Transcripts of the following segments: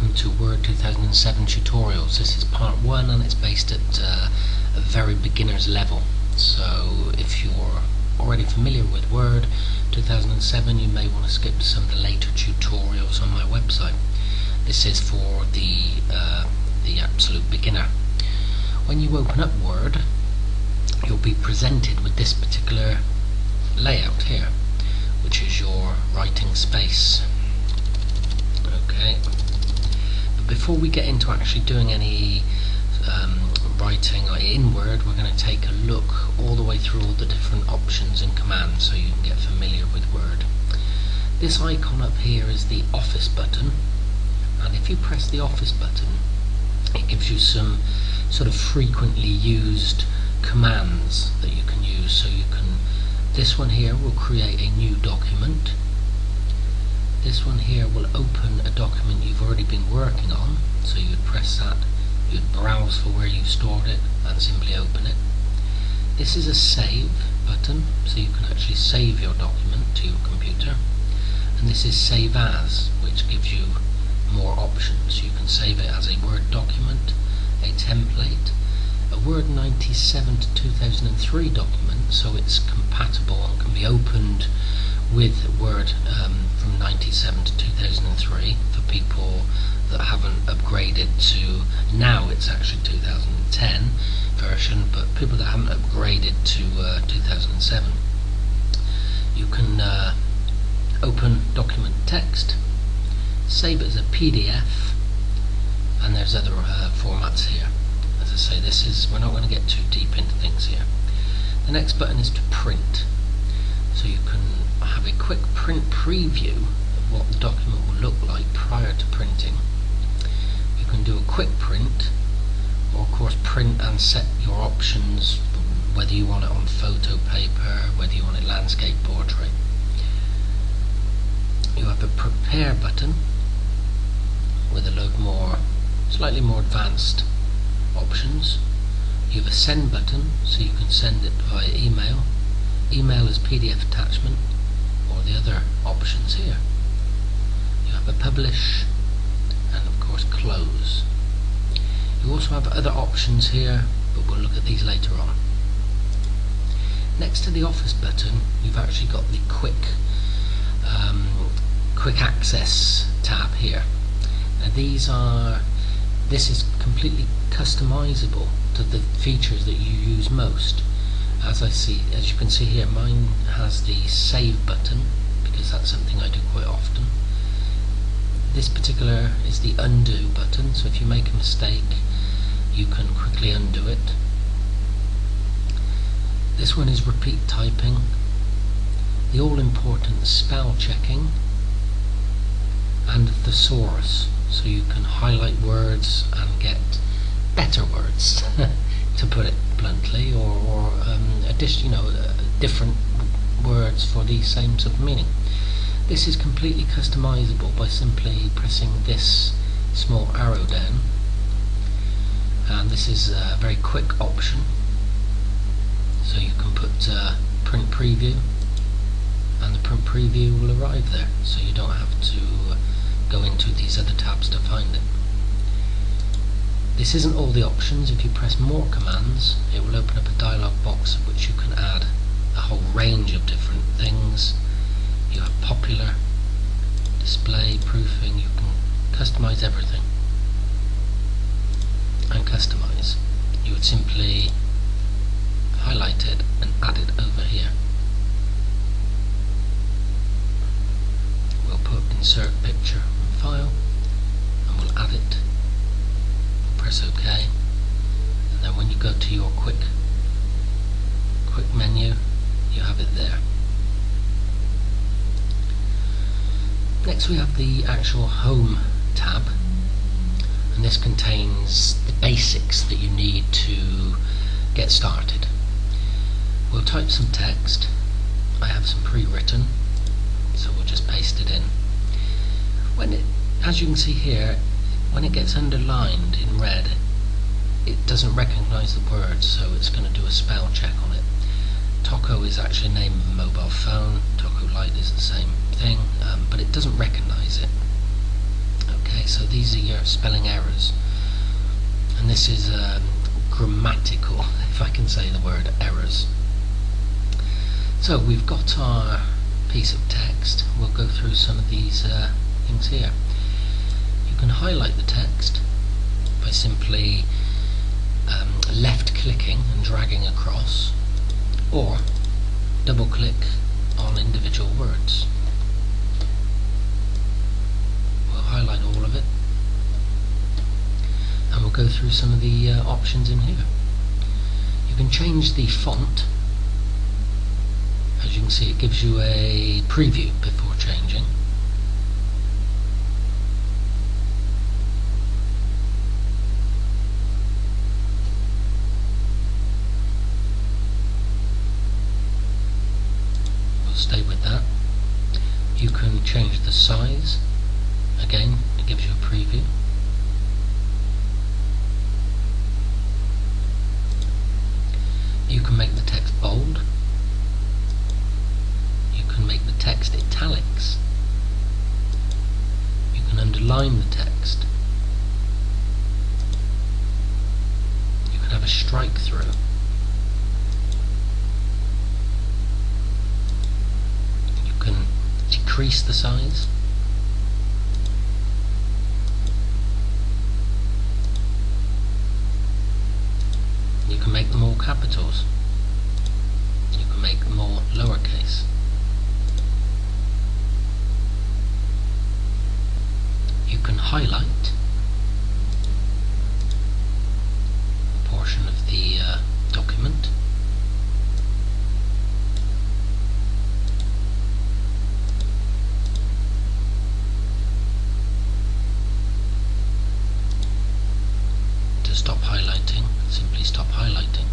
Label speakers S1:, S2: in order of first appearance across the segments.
S1: welcome to Word 2007 tutorials. This is part 1 and it's based at a very beginner's level. So if you're already familiar with Word 2007, you may want to skip to some of the later tutorials on my website. This is for the absolute beginner. When you open up Word, you'll be presented with this particular layout here, which is your writing space. Okay, but before we get into actually doing any writing in Word, we're going to take a look all the way through all the different options and commands so you can get familiar with Word. This icon up here is the Office button, and if you press the Office button, it gives you some sort of frequently used commands that you can use. So you can, this one here will create a new document. This one here will open a document you've already been working on, so you'd press that, you'd browse for where you've stored it and simply open it. This is a save button, so you can actually save your document to your computer. And this is save as, which gives you more options. You can save it as a Word document, a template, a Word2007 to 2003 document, so it's compatible and can be opened with Word from 97 to 2003 for people that haven't upgraded to, now it's actually 2010 version, but people that haven't upgraded to 2007. You can open document text, save it as a PDF, and there's other formats here. As I say, this is, we're not going to get too deep into things here. The next button is to print, so you can have a quick print preview of what the document will look like prior to printing. You can do a quick print, or of course print and set your options, whether you want it on photo paper, whether you want it landscape, portrait. You have a prepare button with a load more, slightly more advanced options. You have a send button, so you can send it via email. Email as PDF attachment, or the other options here. You have a publish, and of course close. You also have other options here, but we'll look at these later on. Next to the Office button, you've actually got the quick access tab here. Now this is completely customizable to the features that you use most. As you can see here, mine has the save button because that's something I do quite often. This particular is the undo button, so if you make a mistake you can quickly undo it. This one is repeat typing, the all-important spell checking, and thesaurus, so you can highlight words and get better words to put it bluntly, or different words for the same sort of meaning. This is completely customizable by simply pressing this small arrow down, and this is a very quick option, so you can put print preview, and the print preview will arrive there, so you don't have to go into these other tabs to find it. This isn't all the options. If you press more commands, it will open up a dialog box in which you can add a whole range of different things. You have popular, display, proofing. You can customize everything. And customize, you would simply highlight it and add it over here. We'll put insert picture and file, and we'll add it. Press OK, and then when you go to your quick menu, you have it there. Next we have the actual Home tab, and this contains the basics that you need to get started. We'll type some text. I have some pre-written, so we'll just paste it in. As you can see here, when it gets underlined in red, it doesn't recognize the word, so it's going to do a spell check on it. Toco is actually a name of a mobile phone. Toco Light is the same thing, but it doesn't recognize it. Okay, so these are your spelling errors, and this is grammatical, if I can say the word errors. So we've got our piece of text. We'll go through some of these things here. You can highlight the text by simply left clicking and dragging across, or double click on individual words. We'll highlight all of it, and we'll go through some of the options in here. You can change the font. As you can see, it gives you a preview before changing. We'll stay with that. You can change the size. Again, it gives you a preview. You can make the text bold. You can make the text italics. You can underline the text. You can have a strike through. You can decrease the size. You can make them all capitals. You can make them all lowercase. You can highlight a portion of the document. To stop highlighting, simply stop highlighting.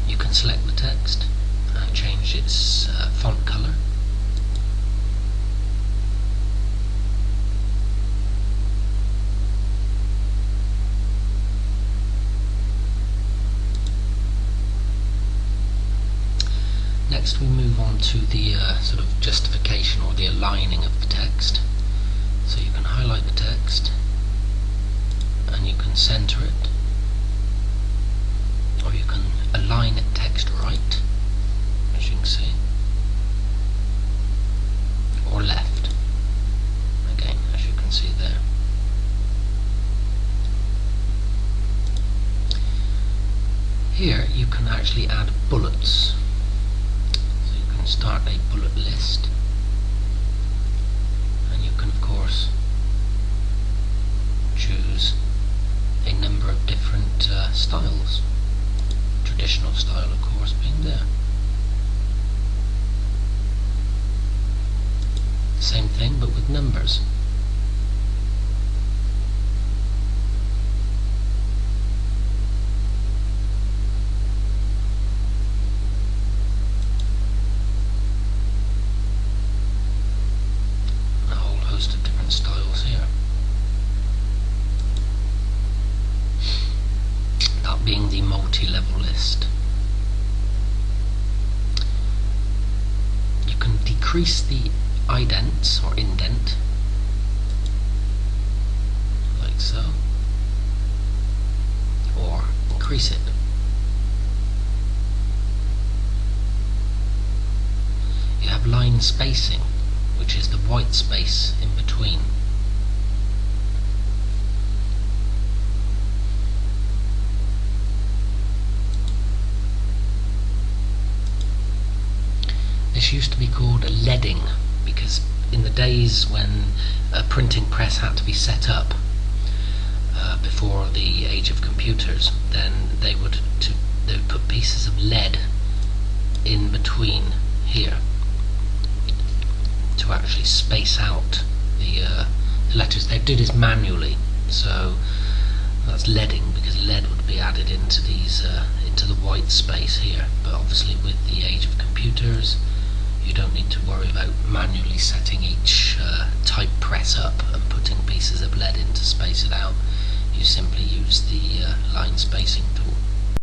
S1: You can select the text and change its font color. Next we move on to the sort of justification or the aligning of the text. So you can highlight the text and you can center it, or you can align it text right, as you can see, or left, again, as you can see there. Here you can actually add bullets. So you can start a bullet list, and you can of course choose a number of different styles. Traditional style of course being there. Same thing but with numbers. A whole host of different styles here. That being the multi-level list. You can decrease the idents or indent, like so, or increase it. You have line spacing, which is the white space in between. This used to be called leading, because in the days when a printing press had to be set up before the age of computers, then they would put pieces of lead in between here to actually space out the letters. They do this manually, so that's leading, because lead would be added into these into the white space here. But obviously with the age of computers, you don't need to worry about manually setting each type press up and putting pieces of lead in to space it out. You simply use the line spacing tool.